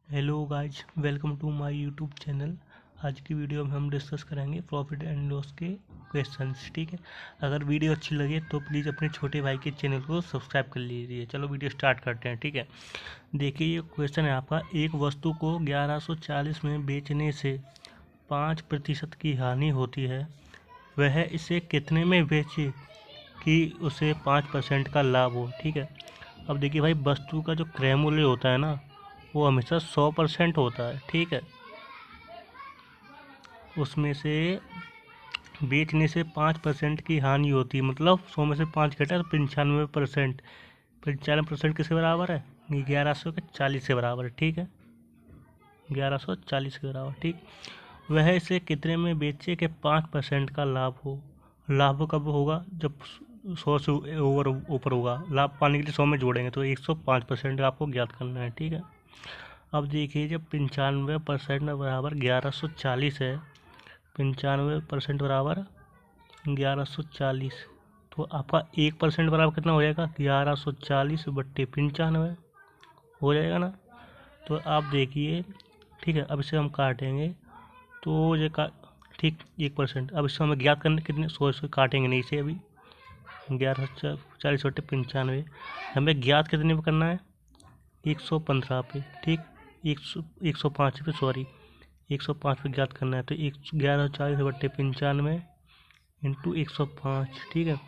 Hello guys, welcome to my YouTube channel. आज की video में हम डिस्कस करेंगे प्रॉफिट एंड लॉस के क्वेश्चंस। ठीक है, अगर वीडियो अच्छी लगे तो प्लीज़ अपने छोटे भाई के चैनल को सब्सक्राइब कर लीजिए। चलो वीडियो स्टार्ट करते हैं। ठीक है, देखिए ये क्वेश्चन है आपका। एक वस्तु को 1140 में बेचने से 5% की हानि होती है, वह इसे कितने में बेचे कि उसे 5% का लाभ हो। ठीक है, अब देखिए भाई, वस्तु का जो क्रय मूल्य होता है ना, वो हमेशा 100% होता है। ठीक है, उसमें से बेचने से 5% की हानि होती है, मतलब 100 में से 5 घटा तो 95%। 95% किसके बराबर है? 1140 के बराबर है। ठीक है, 1140 के बराबर। ठीक, वह इसे कितने में बेचे कि 5% का लाभ हो। लाभ कब होगा? जब 100 से ओवर ऊपर होगा। लाभ पाने के लिए 100 में जोड़ेंगे तो 105% आपको ज्ञात करना है। ठीक है, अब देखिए, जब 95% बराबर 1140 है, 95% बराबर 1140, तो आपका 1% बराबर कितना हो जाएगा? 1140/95 हो जाएगा ना। तो आप देखिए, ठीक है, अब इसे हम काटेंगे तो ये का ठीक 1%। अब इससे हमें ज्ञात करने कितने 100 काटेंगे नहीं, इसे अभी 1140/95 हमें ज्ञात कितने पे करना है? 115 पे। ठीक, 105 पे, सॉरी, 105 पे ज्ञात करना है। तो 1140/95 इंटू 105। ठीक है,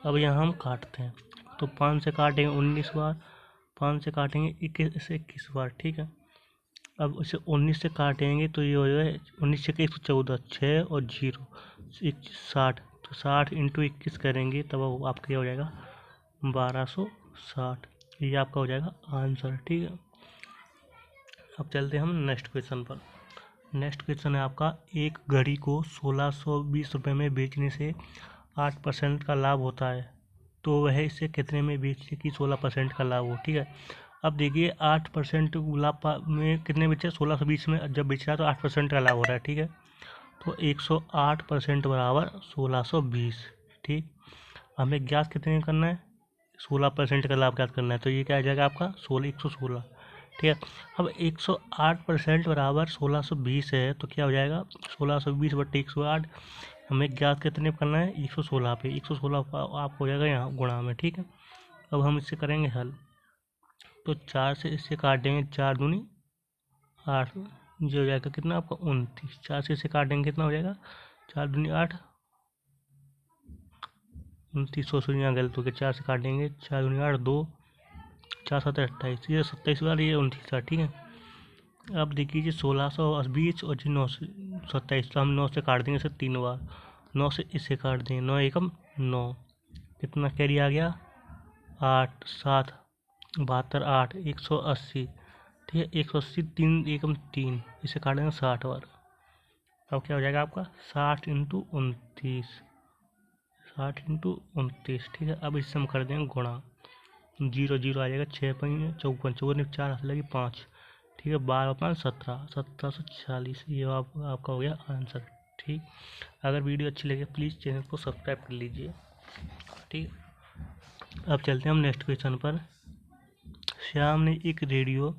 अब यहाँ हम काटते हैं तो 5 से काटेंगे 19 बार, 5 से काटेंगे 21 बार। ठीक है, अब इसे 19 से काटेंगे तो ये हो जाएगा 19 से 114, 6 और 0 60। तो 60 इंटू 21 करेंगे तब वो आपका क्या हो जाएगा? 1260। ये आपका हो जाएगा आंसर। ठीक है, अब चलते हैं हम नेक्स्ट क्वेश्चन पर। नेक्स्ट क्वेश्चन है आपका। एक घड़ी को 1620 रुपये में बेचने से 8% का लाभ होता है, तो वह इसे कितने में बेचे कि 16% का लाभ हो। ठीक है, अब देखिए 8% लाभ में कितने बेचे? 1620 में जब बेच रहा है तो 8% का लाभ हो रहा है। ठीक है, तो 108% बराबर 1620। ठीक, हमें ज्ञात कितने करना है? 16% का लाभ ज्ञात करना है। तो ये क्या आ जाएगा आपका? 116। ठीक है, अब 108% बराबर 1620 है, तो क्या हो जाएगा? 1620/108। हमें ज्ञात कितने करना है? 116 पे। 116 आप हो जाएगा यहाँ गुणा में। ठीक है, अब हम इससे करेंगे हल। तो 4 से इससे काटेंगे, 4 दूनी 8, जो हो जाएगा कितना आपका? 29। 4 से इसे काटेंगे कितना हो जाएगा? 4 दूनी 8, 29। सौ यहाँ गलत हो गया, 4 से काटेंगे, 4 दूनी 8, 2, 4 7 28, ये 27 बार, ये 29 बार। ठीक है, अब देखिए 1620 और जी 927, तो हम 9 से काट देंगे इसे 3 बार। 9 से इसे काट देंगे, 9 एकम 9, कितना कैरी आ गया? 8 7 72 8 180। ठीक है, 180, 3 एकम 3, इसे काटेंगे 60 बार। अब क्या हो जाएगा आपका? 60 इंटू 29, 60 इंटू 29। ठीक है, अब इससे हम कर देंगे गुणा। 0 0 आ जाएगा, 6 5 54, 54 4 हाथ लगी 5। ठीक है, 12 5 17, 1740। ये आपका हो गया आंसर। ठीक, अगर वीडियो अच्छी लगे प्लीज़ चैनल को सब्सक्राइब कर लीजिए। ठीक, अब चलते हैं हम नेक्स्ट क्वेश्चन पर। श्याम ने एक रेडियो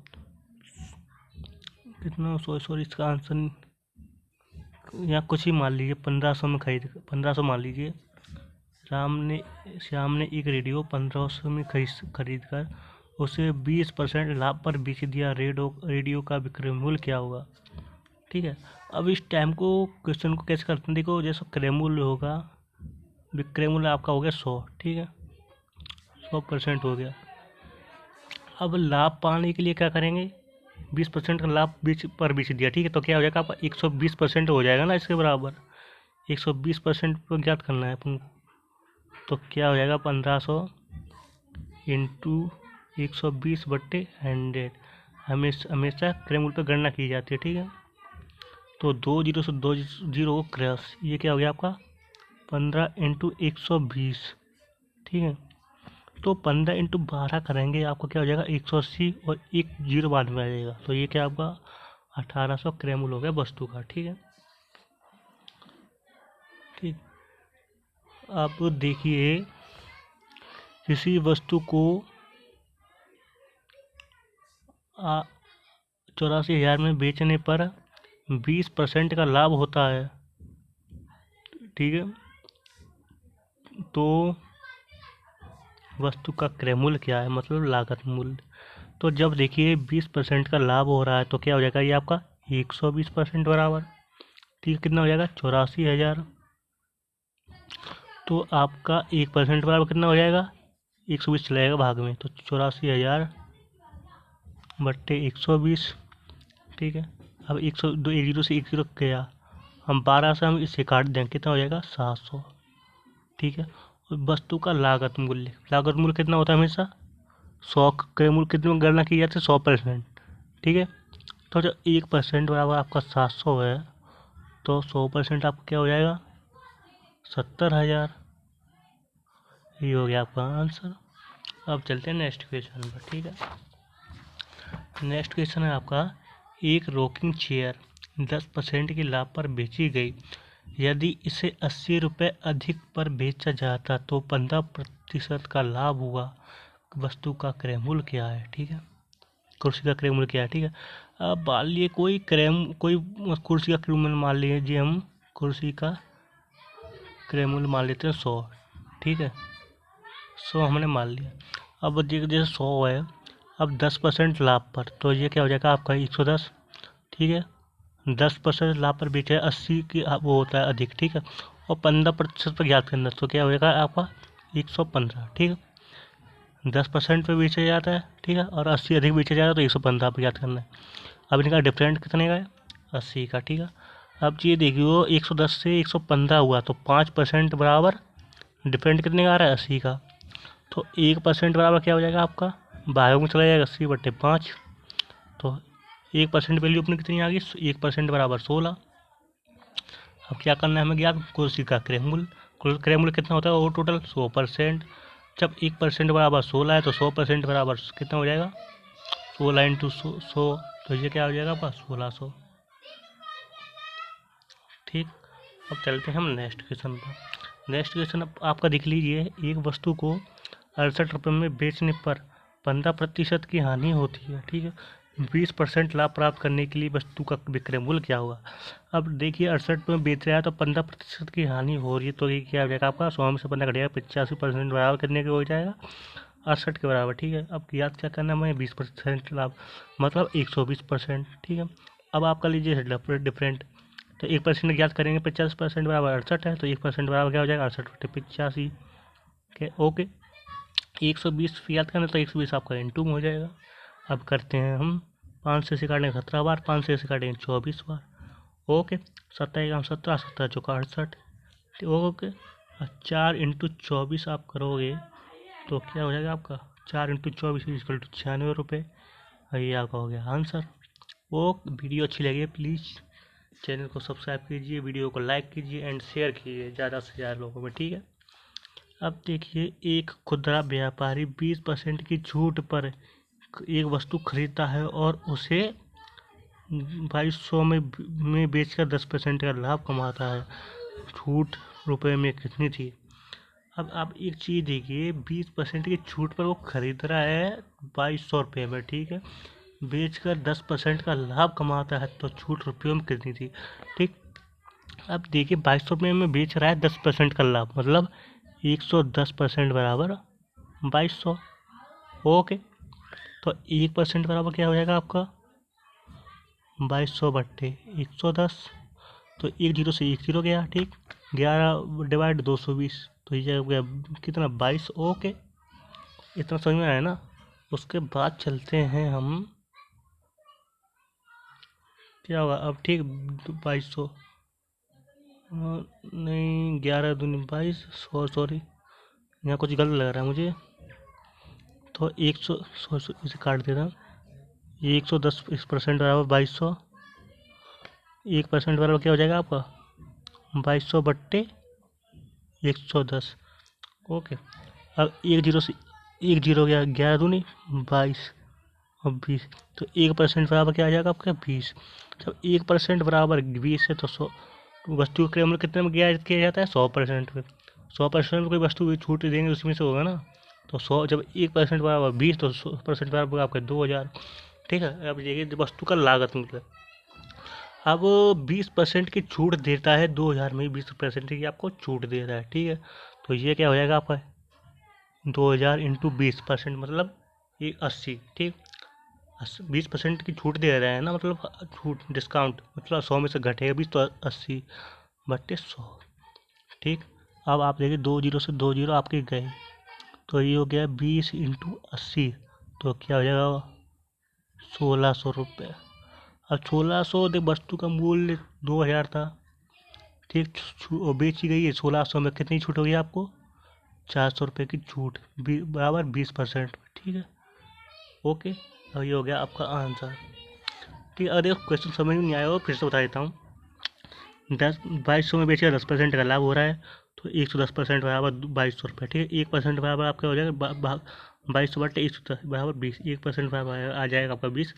कितना, सॉरी इसका आंसर यहाँ कुछ ही मान लीजिए, 1500 में खरीद, 1500 मान लीजिए। श्याम ने एक रेडियो 1500 में खरीद कर उसे 20% लाभ पर बेच दिया। रेडियो का विक्रय मूल्य क्या होगा? ठीक है, अब इस टाइम को क्वेश्चन को कैसे करते हैं? देखो, जैसा क्रय मूल्य होगा, विक्रय मूल्य आपका हो गया 100। ठीक है, 100% हो गया। अब लाभ पाने के लिए क्या करेंगे? 20% का लाभ बेच दिया। ठीक है, तो क्या हो जाएगा आपका? 120% हो जाएगा ना इसके बराबर। 120% को ज्ञात करना है अपन, तो क्या हो जाएगा? 1500 इंटू 120/100। हमेशा क्रय मूल्य पर गणना की जाती है। ठीक है, तो 2 जीरो से 2 जीरो को क्रॉस, ये क्या हो गया आपका? 15 इंटू 120। ठीक है, तो 15 इंटू 12 करेंगे, आपको क्या हो जाएगा? 180, और एक जीरो बाद में आ जाएगा, तो ये क्या आपका? 1800 क्रय मूल्य हो गया वस्तु का। ठीक है, ठीक, आप देखिए, किसी वस्तु को 84,000 में बेचने पर 20% का लाभ होता है, ठीक है। तो वस्तु का क्रय मूल्य क्या है, मतलब लागत मूल्य। तो जब देखिए 20% का लाभ हो रहा है तो क्या हो जाएगा, ये आपका 120% बराबर, ठीक है। कितना हो जाएगा, 84,000। तो आपका 1% बराबर कितना हो जाएगा, 120 चला जाएगा भाग में, तो 84,000 बट्टे 120, ठीक है। अब 102, 1 जीरो से 1 जीरो गया, हम 12 से हम इसे काट दें, कितना हो जाएगा 700, ठीक है। और वस्तु का लागत मूल्य कितना होता है हमेशा, 100 के मूल्य कितने में गणना की जाती है, 100%, ठीक है। तो जब 1% बराबर आपका 700 है, तो 100% आपका क्या हो जाएगा, 70,000। ये हो गया आपका आंसर। अब चलते हैं नेक्स्ट क्वेश्चन पर, ठीक है। नेक्स्ट क्वेश्चन है आपका, एक रॉकिंग चेयर 10% के लाभ पर बेची गई, यदि इसे 80 रुपये अधिक पर बेचा जाता तो 15% का लाभ हुआ, वस्तु का क्रय मूल्य क्या है, ठीक है। कुर्सी का क्रय मूल्य क्या है, ठीक है। अब मान लिए कोई कुर्सी का क्रय मूल्य मान लीजिए, हम कुर्सी का क्रय मूल्य मान लेते हैं 100, ठीक है। 100 हमने मान लिया। अब जैसे 100 है, अब 10% लाभ पर, तो ये क्या हो जाएगा आपका 110, ठीक है। 10% लाभ पर बेचा है, 80 की वो होता है अधिक, ठीक है। और 15% पर ज्ञात करना, तो क्या हो जाएगा आपका 115, ठीक है। 10% पे बेचा जाता है, ठीक है, और 80 अधिक बेचा जाता है तो 115 पर ज्ञात करना है। अब इनका डिफरेंट कितने का है, 80 का, ठीक है। अब ये देखिए वो 110 से 115 हुआ, तो 5% बराबर डिफरेंट कितने का आ रहा है, 80 का। तो 1% बराबर क्या हो जाएगा आपका, भागों में चला जाएगा 80/5, तो 1% वैल्यू अपनी कितनी आ गई, 1% बराबर 16। अब क्या करना है हमें ज्ञात, कुर्सी का क्रय मूल्य कितना होता है वो टोटल 100%। जब 1% बराबर 16 है तो 100% बराबर कितना हो जाएगा, 16 इंटू 100, तो ये क्या हो जाएगा आपका 1600, ठीक। अब चलते हैं हम नेक्स्ट क्वेश्चन पर। नेक्स्ट क्वेश्चन आपका देख लीजिए, एक वस्तु को 68 रुपये में बेचने पर 15% की हानि होती है, ठीक है। 20% लाभ प्राप्त करने के लिए वस्तु का विक्रय मूल्य क्या होगा। अब देखिए 68 में बेच रहा है तो 15% की हानि हो रही है, तो ये क्या हो जाएगा आपका 100 में से 15 घटेगा, 85% बराबर करने के हो जाएगा 68 के बराबर, ठीक है। अब याद क्या करना है हमें, 20% लाभ मतलब 120%, ठीक है। अब आपका लीजिए डिफरेंट, तो 1% ज्ञात करेंगे, 50% बराबर 68 है, तो 1% बराबर क्या हो जाएगा 68/85 के, ओके। 120 याद करना, तो 120 आपका इंटू में हो जाएगा। अब करते हैं हम 5 से काटेंगे 17 बार, 5 से काटेंगे 24 बार, ओके। 17 का 17, 17 चौका 68, ओके। 4 इंटू 24 आप करोगे तो क्या हो जाएगा आपका, 4 इंटू 24 इक्वल टू 96 रुपये। ये आपका हो गया आंसर। वो वीडियो अच्छी लगी प्लीज़ चैनल को सब्सक्राइब कीजिए, वीडियो को लाइक कीजिए एंड शेयर कीजिए ज़्यादा से ज़्यादा लोगों में, ठीक है। अब देखिए, एक खुदरा व्यापारी 20% की छूट पर एक वस्तु खरीदता है और उसे 2200 में बेचकर 10% का लाभ कमाता है। छूट रुपए में कितनी थी। अब आप एक चीज़ देखिए, 20% की छूट पर वो खरीद रहा है 2200 रुपये में, ठीक है। बेचकर 10% का लाभ कमाता है, तो छूट रुपयों में कितनी थी, ठीक। अब देखिए 2200 रुपये में बेच रहा है 10% का लाभ, मतलब 110% बराबर 2200, ओके। तो 1% बराबर क्या हो जाएगा आपका 2200/110, तो 1 जीरो से 1 जीरो गया, ठीक। 11 डिवाइड 220, तो ये हो गया कितना 22, ओके। इतना समझ में आया ना। उसके बाद चलते हैं हम, क्या होगा अब, ठीक 2200 नहीं, 11 दूनी 22, सॉरी यहाँ कुछ गलत लग रहा है मुझे, तो 100 इसे काट देता हूँ। 110% बराबर 2200, 1% बराबर क्या हो जाएगा आपका 2200/110, ओके। अब 1 जीरो से 1 जीरो गया, 11 दूनी 22 और 20, तो 1% बराबर क्या आ जाएगा आपका 20। जब 1% बराबर 20 है तो 100 वस्तु का क्रय मूल्य कितने में किया जाता है 100% पे। 100% में कोई वस्तु छूट देंगे उसमें से होगा ना, तो 100 जब 1% बराबर 20 तो 100% बराबर आपका 2000, ठीक है। अब देखिए वस्तु का लागत मूल्य, अब 20% की छूट देता है 2000 में, 20% की आपको छूट दे रहा है, ठीक है। तो ये क्या हो जाएगा आपका 2000 इंटू 20% मतलब ये 80, ठीक। 20% की छूट दे रहे हैं ना, मतलब छूट डिस्काउंट, मतलब 100 में से घटेगा 20 तो 80 बट्टे 100, ठीक। अब आप देखिए 2 जीरो से 2 जीरो आपके गए, तो ये हो गया 20 इंटू 80, तो क्या हो जाएगा 1600 रुपये। अब 1600 देख वस्तु का मूल्य 2000 था, ठीक। और बेची गई है 1600 में, कितनी छूट होगी आपको 400 रुपये की छूट, बराबर 20%, ठीक है। ओके, अब ये हो गया आपका आंसर, ठीक। अगर क्वेश्चन समझ में नहीं आया हो फिर से बता देता हूँ। 2200 में बेचेगा 10% का लाभ हो रहा है, तो 110% बराबर 2200 रुपये, ठीक है। 1% बराबर आपका हो जाएगा 2200 बटे 110 बराबर 20, 1% बराबर आ जाएगा आपका 20।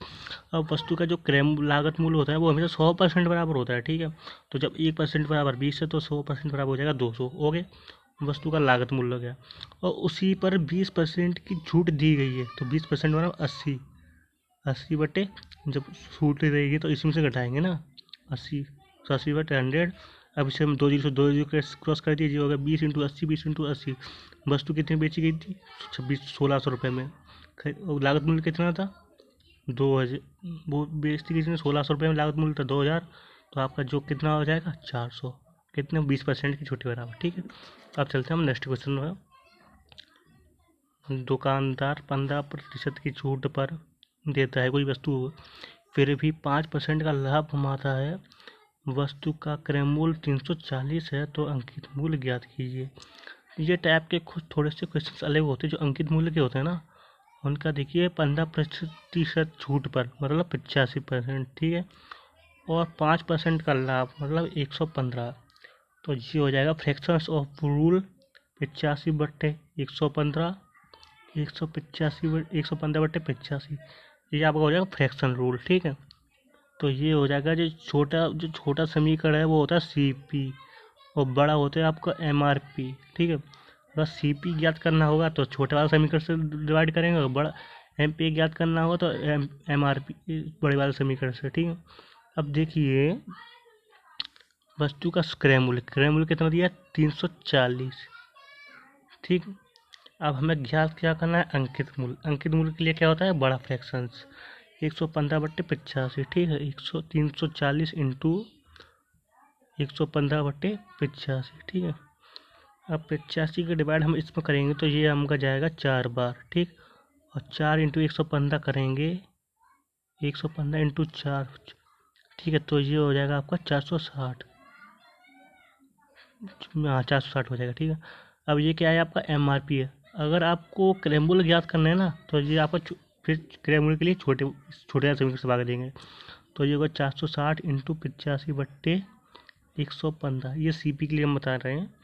अब वस्तु का जो क्रय लागत मूल्य होता है वो हमेशा 100% बराबर होता है, ठीक है। तो जब 1% बराबर 20 है तो 100% बराबर हो जाएगा 200, ओके। वस्तु का लागत मूल्य हो गया, और उसी पर 20% की छूट दी गई है, तो 20% बराबर 80, 80 बटे जब छूट रहेगी तो इसमें से घटाएंगे ना 80, तो 80 बटे 100। अब इसे हम 2 जीरो से 2 जीरो क्रॉस कर दीजिए, होगा 20 इंटू 80, 20 इंटू 80। वस्तु कितनी बेची गई थी 1600 रुपये में, और लागत मूल्य कितना था 2000, वो बेचती कितने 1600 रुपये में, लागत मूल्य था 2000, तो आपका जो कितना हो जाएगा 400, कितने 20% की छुट्टी बराबर, ठीक है। अब चलते हैं हम नेक्स्ट क्वेश्चन में। दुकानदार 15% की छूट पर देता है कोई वस्तु, फिर भी 5% का लाभ कमाता है। वस्तु का क्रय मूल्य 340 है, तो अंकित मूल्य ज्ञात कीजिए। ये टाइप के कुछ थोड़े से क्वेश्चन अलग होते हैं, जो अंकित मूल्य के होते हैं ना, उनका देखिए 15% छूट पर मतलब 85%, ठीक है। और 5% का लाभ मतलब 115, तो ये हो जाएगा फ्रैक्शंस ऑफ रूल 85 बट्टे 115, 115 बट्टे 85, ये आपका हो जाएगा फ्रैक्शन रूल, ठीक है। तो ये हो जाएगा जो छोटा समीकरण है वो होता है CP, और बड़ा होता है आपका MRP, ठीक है। अगर CP ज्ञात करना होगा तो छोटे वाले समीकरण से डिवाइड करेंगे, और बड़ा MP ज्ञात करना होगा तो MRP बड़े वाले समीकरण से, ठीक है। अब देखिए वस्तु का क्रय मूल्य कितना दिया है 340, ठीक। अब हमें ज्ञात क्या करना है अंकित मूल्य, अंकित मूल्य के लिए क्या होता है बड़ा फ्रैक्शंस 115 बट्टे 85, ठीक है। 340 इंटू 115 बट्टे 85, ठीक है। अब 85 का डिवाइड हम इसमें करेंगे तो ये हमका जाएगा 4 बार, ठीक। और 4 इंटू 115 करेंगे, 115 इंटू 4, ठीक है। तो ये हो जाएगा आपका 460, हाँ 460 हो जाएगा, ठीक है। अब ये क्या है आपका MRP है। अगर आपको क्रय मूल्य ज्ञात करना है ना, तो ये आपका फिर क्रय मूल्य के लिए छोटे छोटे समीकरण से भाग देंगे, तो ये होगा 460 इंटू 85 बट्टे 115, ये CP के लिए हम बता रहे हैं,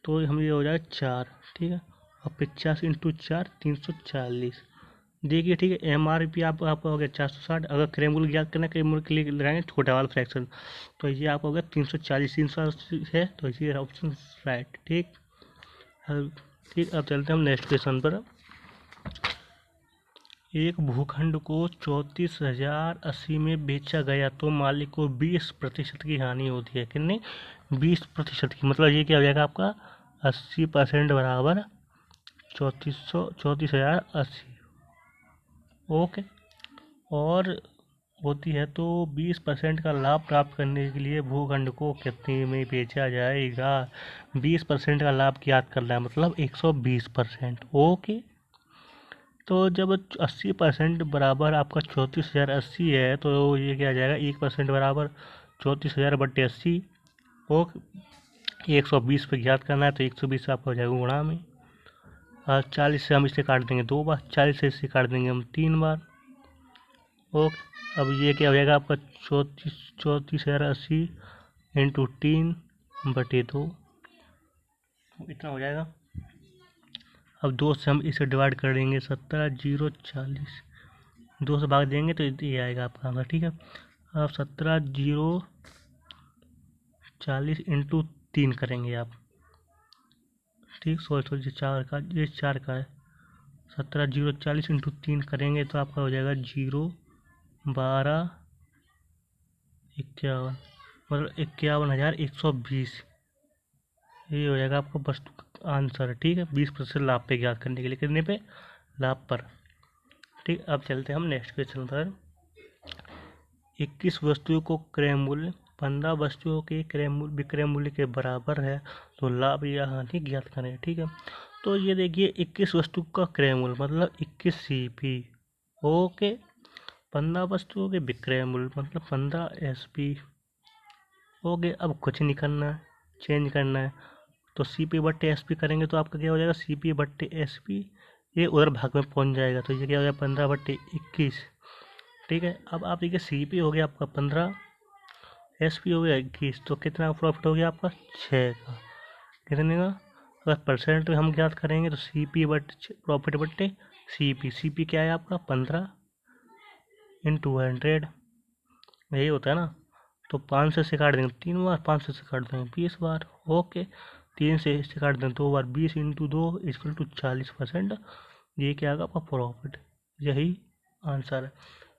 तो हम ये हो जाएगा 4, ठीक है। और 50 इंटू 4 340, देखिए, ठीक है। MRP आपका हो गया 460, अगर क्रय मूल्य ज्ञात करना है क्रय मूल्य के लिए लगाएंगे छोटा वाला फ्रैक्शन, तो ये आपका हो गया 340, 380 है, तो ये ऑप्शन राइट, ठीक। ठीक, अब चलते हैं हम नेक्स्ट क्वेश्चन पर। एक भूखंड को 34,080 में बेचा गया तो मालिक को 20% की हानि होती है, कितनी 20% की, मतलब ये क्या हो जाएगा आपका 80% बराबर 34,080, ओके। और होती है तो 20% का लाभ प्राप्त करने के लिए भूखंड को कितने में बेचा जाएगा, 20% का लाभ ज्ञात करना है मतलब 120%, ओके। तो जब 80% बराबर आपका 34,080 है, तो ये क्या आ जाएगा 1% बराबर 34,000 बट्टे 80, ओके। 120 पे ज्ञात करना है तो 120 आपका हो जाएगा गुणा में, और 40 से हम इसे काट देंगे 2 बार, 40 से इसे काट देंगे हम 3 बार, ओके। अब ये क्या हो जाएगा आपका 34,080 इंटू 3 बटे 2, इतना हो जाएगा। अब 2 से हम इसे डिवाइड कर देंगे 17 0 40, 2 से भाग देंगे तो ये आएगा आपका आंसर, ठीक है। अब 17 0 40 इंटू 3 करेंगे आप, ठीक। सॉरी ये 4 का है, 17 0 40 इंटू 3 करेंगे तो आपका हो जाएगा 0 12 51 मतलब 51,120, ये हो जाएगा आपका वस्तु का आंसर। ठीक है, 20% लाभ पे ज्ञात करने के लिए, कितने पे, लाभ पर। ठीक, अब चलते हैं हम नेक्स्ट क्वेश्चन पर। 21 वस्तुओं को क्रय मूल्य 15 वस्तुओं के विक्रय मूल्य के बराबर है, तो लाभ या हानि ज्ञात करें। ठीक है, तो ये देखिए 21 वस्तु का क्रय मूल्य मतलब 21 CP। ओके, 15 वस्तुओं के विक्रय मूल्य मतलब 15 SP। ओके, अब कुछ नहीं करना है, चेंज करना है, तो CP बट्टे SP करेंगे तो आपका क्या हो जाएगा, CP बट्टे SP, ये उधर भाग में पहुंच जाएगा, तो ये क्या हो जाएगा 15/21। ठीक है, अब आप देखिए CP हो गया आपका 15, SP हो गया 21, तो कितना प्रॉफिट हो गया आपका 6 का, कितने का। अगर परसेंट में हम ज्ञात करेंगे तो CP बट प्रॉफिट बट्टे CP क्या है आपका 15 × 100, यही होता है ना। तो 5 से काट देंगे 3 बार, 5 से काट देंगे 20 बार। ओके, 3 से काट देंगे 2 बार, 20 × 2 = 40%। ये क्या आएगा आपका प्रॉफिट, यही आंसर है।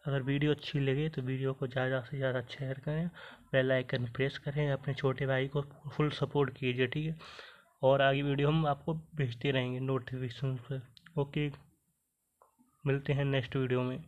अगर वीडियो अच्छी लगे तो वीडियो को ज़्यादा से ज़्यादा शेयर करें, बेल आइकन प्रेस करें, अपने छोटे भाई को फुल सपोर्ट कीजिए। ठीक है, और आगे वीडियो हम आपको भेजते रहेंगे नोटिफिकेशन पे। ओके, मिलते हैं नेक्स्ट वीडियो में।